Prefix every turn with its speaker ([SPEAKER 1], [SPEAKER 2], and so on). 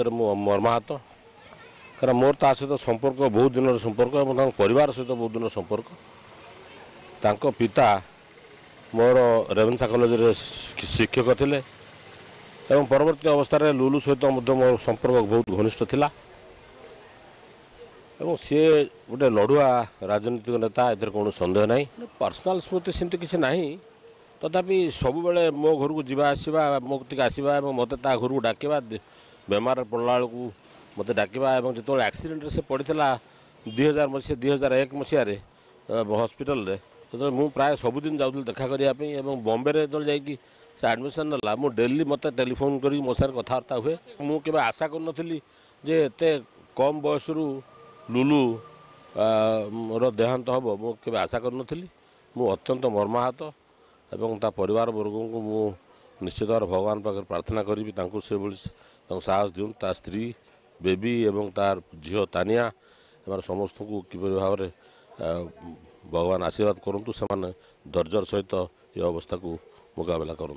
[SPEAKER 1] मर्माहत कारण मोर ता सहित संपर्क बहुत दिन संपर्क और परिवार सहित बहुत दिन संपर्क पिता मोर रेवेन्सा कॉलेज शिक्षक थे एवं परवर्ती अवस्था लुलु सहित मोर संपर्क बहुत घनिष्ठ थिला एवं सी गोटे लड़ुआ राजनीतिक नेता ए कौन सन्देह ना पर्सनाल स्मृति सेमती किसी ना तथापि सब बेले मो घर को जीवा आसवा मो आसवा मत घर को डाकवा बेमार पड़ा बेलू मत डाकवा जो एक्सीडेंट से पड़ा 2000 मसीहा 2001 मसीह हस्पिटाल जो मुझे प्राय सबुदिन जाऊँ देखा करने बॉम्बे जो जाकि से एडमिशन नाला मु डेली मत टेलीफोन कर मो साथ कथबार्ता हुए मुझे आशा करी जे एत कम बयस लुलु रो देहांत हम मुझे आशा करी मु अत्यंत मर्माहत एवं ता परिवार वर्ग को मु निश्चित भाव भगवान पाखे प्रार्थना करी से साहस दिउँ ता स्त्री बेबी एवं तार झील तानिया एम समस्त को किपर भाव में भगवान आशीर्वाद करूँ से धैर्यर सहित ये अवस्था को मुकाबला करूँ।